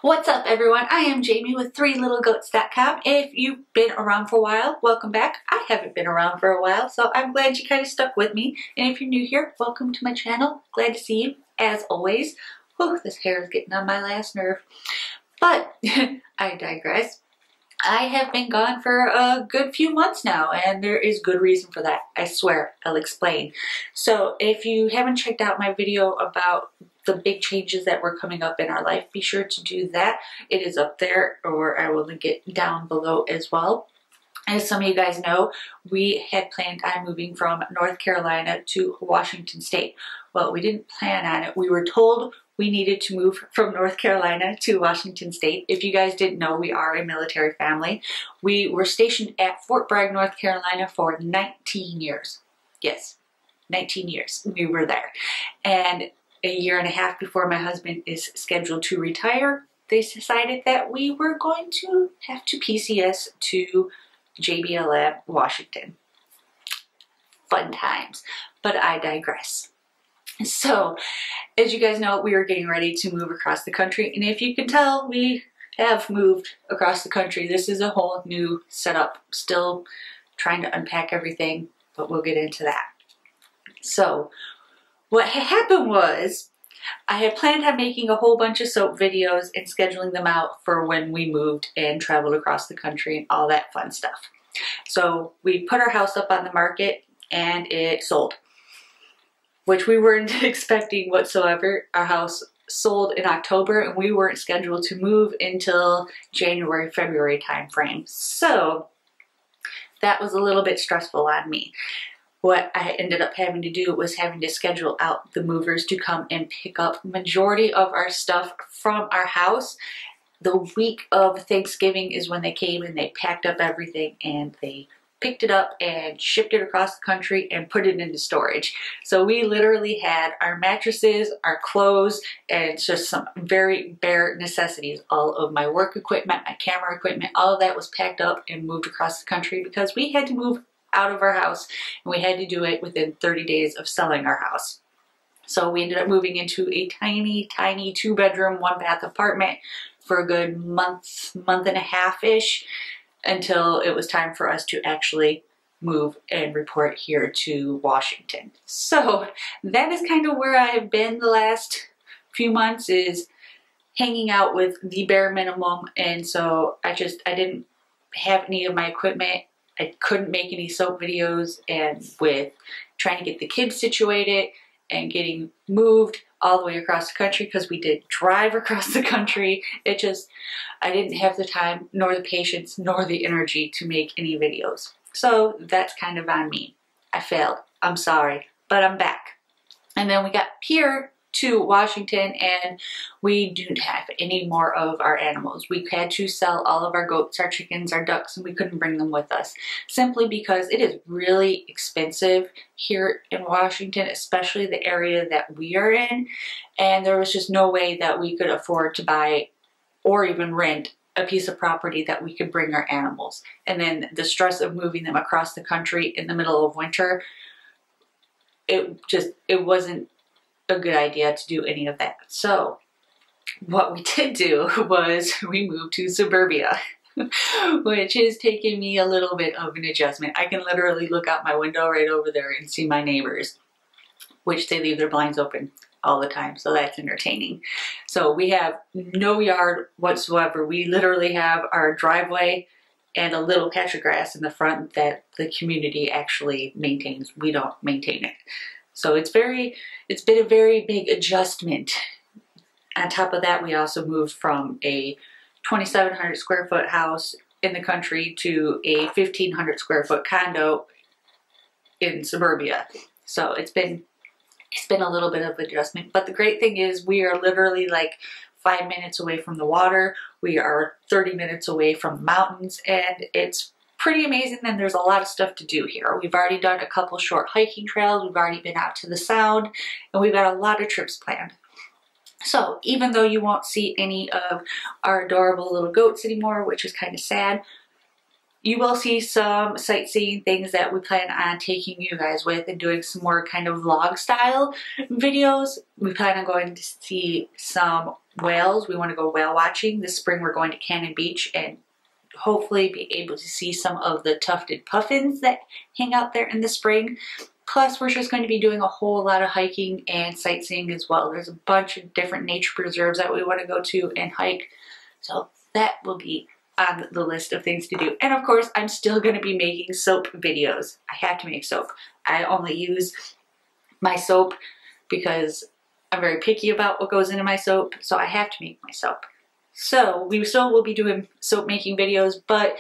What's up, everyone? I am Jamie with 3littlegoats.com. If you've been around for a while, welcome back. I haven't been around for a while, so I'm glad you kind of stuck with me. And if you're new here, welcome to my channel. Glad to see you, as always. Whew, this hair is getting on my last nerve. But I digress. I have been gone for a good few months now, and there is good reason for that. I swear, I'll explain. So if you haven't checked out my video about the big changes that were coming up in our life, be sure to do that. It is up there, or I will link it down below as well. As some of you guys know, we had planned on moving from North Carolina to Washington State. Well, we didn't plan on it. We were told we needed to move from North Carolina to Washington State. If you guys didn't know, we are a military family. We were stationed at Fort Bragg, North Carolina for 19 years. Yes, 19 years we were there. And a year and a half before my husband is scheduled to retire, they decided that we were going to have to PCS to JBLM, Washington. Fun times, but I digress. So, as you guys know, we are getting ready to move across the country, and if you can tell, we have moved across the country. This is a whole new setup. Still trying to unpack everything, but we'll get into that. So, what had happened was, I had planned on making a whole bunch of soap videos and scheduling them out for when we moved and traveled across the country and all that fun stuff. So we put our house up on the market and it sold, which we weren't expecting whatsoever. Our house sold in October and we weren't scheduled to move until January, February time frame. So that was a little bit stressful on me. What I ended up having to do was having to schedule out the movers to come and pick up majority of our stuff from our house. The week of Thanksgiving is when they came and they packed up everything and they picked it up and shipped it across the country and put it into storage. So we literally had our mattresses, our clothes, and just some very bare necessities. All of my work equipment, my camera equipment, all of that was packed up and moved across the country because we had to move out of our house and we had to do it within 30 days of selling our house. So we ended up moving into a tiny 2-bedroom, 1-bath apartment for a good month and a half-ish until it was time for us to actually move and report here to Washington. So that is kind of where I have been the last few months, is hanging out with the bare minimum. And so I didn't have any of my equipment. I couldn't make any soap videos, and with trying to get the kids situated and getting moved all the way across the country, because we did drive across the country, I didn't have the time nor the patience nor the energy to make any videos. So that's kind of on me. I failed. I'm sorry, but I'm back. And then we got here to Washington and we didn't have any more of our animals. We had to sell all of our goats, our chickens, our ducks, and we couldn't bring them with us simply because it is really expensive here in Washington, especially the area that we are in, and there was just no way that we could afford to buy or even rent a piece of property that we could bring our animals. And then the stress of moving them across the country in the middle of winter, it wasn't a good idea to do any of that. So what we did do was we moved to suburbia, which has taken me a little bit of an adjustment. I can literally look out my window right over there and see my neighbors, which they leave their blinds open all the time, so that's entertaining. So we have no yard whatsoever. We literally have our driveway and a little patch of grass in the front that the community actually maintains. We don't maintain it. So it's been a very big adjustment. On top of that, we also moved from a 2,700 square foot house in the country to a 1,500 square foot condo in suburbia. So it's been a little bit of adjustment. But the great thing is we are literally like 5 minutes away from the water. We are 30 minutes away from mountains, and it's pretty amazing. And there's a lot of stuff to do here. We've already done a couple short hiking trails. We've already been out to the Sound, and we've got a lot of trips planned. So even though you won't see any of our adorable little goats anymore, which is kind of sad, you will see some sightseeing things that we plan on taking you guys with and doing some more kind of vlog style videos. We plan on going to see some whales. We want to go whale watching. This spring we're going to Cannon Beach and hopefully be able to see some of the tufted puffins that hang out there in the spring. Plus, we're just going to be doing a whole lot of hiking and sightseeing as well. There's a bunch of different nature preserves that we want to go to and hike. So that will be on the list of things to do. And of course, I'm still going to be making soap videos. I have to make soap. I only use my soap because I'm very picky about what goes into my soap. So I have to make my soap. So we still will be doing soap making videos, but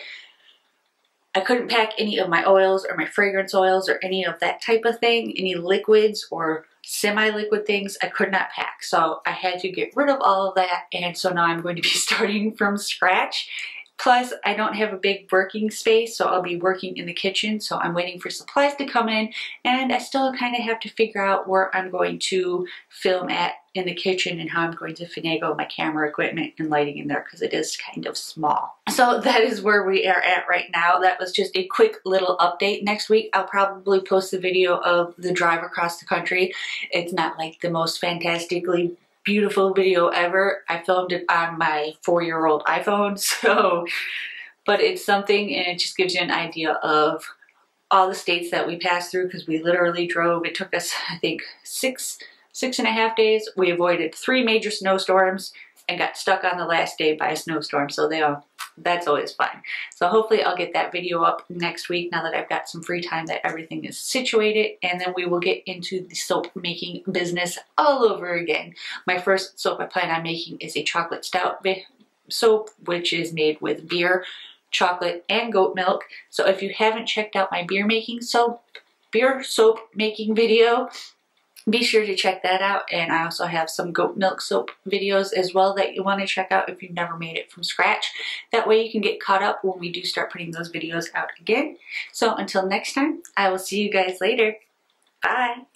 I couldn't pack any of my oils or my fragrance oils or any of that type of thing, any liquids or semi-liquid things I could not pack. So I had to get rid of all of that, and so now I'm going to be starting from scratch. Plus, I don't have a big working space, so I'll be working in the kitchen. So I'm waiting for supplies to come in, and I still kind of have to figure out where I'm going to film at in the kitchen and how I'm going to finagle my camera equipment and lighting in there because it is kind of small. So that is where we are at right now. That was just a quick little update. Next week, I'll probably post a video of the drive across the country. It's not like the most fantastically beautiful video ever. I filmed it on my 4-year-old iPhone, so, but it's something, and it just gives you an idea of all the states that we passed through because we literally drove. It took us, I think, six and a half days. We avoided 3 major snowstorms and got stuck on the last day by a snowstorm. So that's always fun. So hopefully I'll get that video up next week now that I've got some free time, that everything is situated, and then we will get into the soap making business all over again. My first soap I plan on making is a chocolate stout soap, which is made with beer, chocolate, and goat milk. So if you haven't checked out my beer soap making video, be sure to check that out. And I also have some goat milk soap videos as well that you want to check out if you've never made it from scratch. That way you can get caught up when we do start putting those videos out again. So until next time, I will see you guys later. Bye.